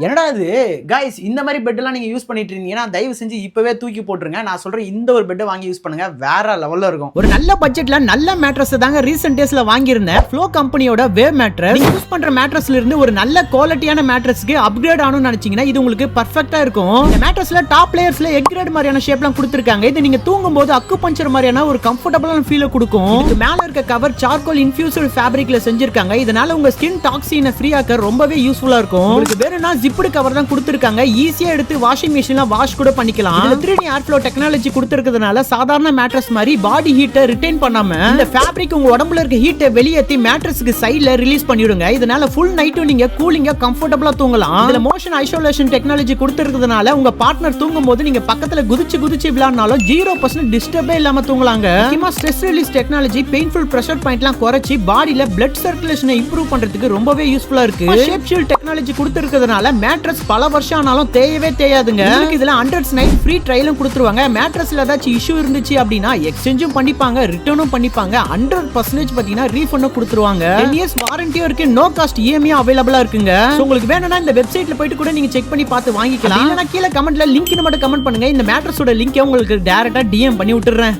என்னடா இது गाइस இந்த மாதிரி பெட் எல்லாம் நீங்க யூஸ் பண்ணிட்டு இருக்கீங்கன்னா தயவு செஞ்சு இப்பவே தூக்கி போட்டுருங்க. நான் சொல்றேன் இந்த ஒரு பெட் வாங்கி யூஸ் பண்ணுங்க, வேற லெவல்ல இருக்கும். ஒரு நல்ல பட்ஜெட்ல நல்ல மேட்ரஸ் தாங்க ரீசன்ட் டேஸ்ல வாங்கியிருந்தேன். ஃப்ளோ கம்பெனியோட வேவ் மேட்ரஸ். நீங்க யூஸ் பண்ற மேட்ரஸ்ல இருந்து ஒரு நல்ல குவாலிட்டியான மேட்ரஸ்க்கு அப்கிரேட் ஆகணும்னு நினைச்சீங்கன்னா இது உங்களுக்கு பெர்ஃபெக்ட்டா இருக்கும். இந்த மேட்ரஸ்ல டாப் லேயர்ஸ்ல எக் கிரேட் மாதிரியான ஷேப்லாம் கொடுத்திருக்காங்க. இது நீங்க தூங்கும்போது அக்கு பஞ்சர் மாதிரியான ஒரு கம்ஃபர்டபிளான ஃபீல் கொடுக்கும். இதுக்கு மேல இருக்க கவர் சார்கோல் இன்ஃபியூஸ்டு ஃபேப்ரிக்ல செஞ்சிருக்காங்க. இதனால உங்க ஸ்கின் டாக்ஸினை ஃப்ரீ ஆக்க ரொம்பவே யூஸ்ஃபுல்லா இருக்கும். உங்களுக்கு வேணும்னா ஜிப்டு கவர் தான் கொடுத்திருக்காங்க. ஈஸியா எடுத்து வாஷிங் மெஷின்ல வாஷ் கூட பண்ணிக்கலாம். இதுல 3D ஏர் ஃப்ளோ டெக்னாலஜி கொடுத்திருக்கிறதுனால சாதாரண மேட்ரஸ் மாதிரி பாடி ஹீட்டை ரிட்டைன் பண்ணாம இந்த ஃபேப்ரிக் உங்க உடம்புல இருக்க ஹீட்டை வெளியேத்தி மேட்ரஸ்க்கு சைடுல ரிலீஸ் பண்ணிடுங்க. இதனால ஃபுல் நைட்டும் நீங்க கூலிங்கா கம்ஃபர்டபிளா தூங்கலாம். இதுல மோஷன் ஐசோலேஷன் டெக்னாலஜி கொடுத்திருக்கிறதுனால உங்க பார்ட்னர் தூங்கும்போது நீங்க பக்கத்துல குதிச்சு விளையாடினாலும் 0% டிஸ்டர்பே இல்லாம தூங்கலாங்க. முக்கியமா stress release technology painful pressure பாயிண்ட்லாம் குறைச்சி பாடியில பிளட் சர்க்குலேஷனை இம்ப்ரூவ் பண்றதுக்கு ரொம்பவே யூஸ்ஃபுல்லா இருக்கு. ஷேப் ஷீல்ட் டெக்னாலஜி கொடுத்திருக்கிறதுனால மேட்ரஸ் பல வருஷம் ஆனாலும் தேயவே தேயாதுங்க. இதுல 100 நைட் ஃப்ரீ ட்ரையலும் கொடுத்துருவாங்க. மேட்ரஸ்ல ஏதாச்சும் இஷ்யூ இருந்துச்சு அப்படின்னா எக்ஸ்சேஞ்சும் பண்ணிப்பாங்க, ரிட்டர்னும் பண்ணிப்பாங்க. 100% பாத்தீங்கன்னா ரீஃபண்டும் கொடுத்துருவாங்க. 10 இயர்ஸ் வாரண்டியும் இருக்கு. நோ காஸ்ட் இஎம்ஐ அவைலபிளா இருக்குங்க. உங்களுக்கு வேணும்னா இந்த வெப்சைட்ல போயிட்டு கூட நீங்க செக் பண்ணி பார்த்து வாங்கிக்கலாம். இல்லனா கீழ கமெண்ட்ல லிங்க் மட்டும் கமெண்ட் பண்ணுங்க. இந்த மேட்ரஸோட லிங்க் உங்களுக்கு டைரக்டா டிஎம் பண்ணி விட்டுறேன்.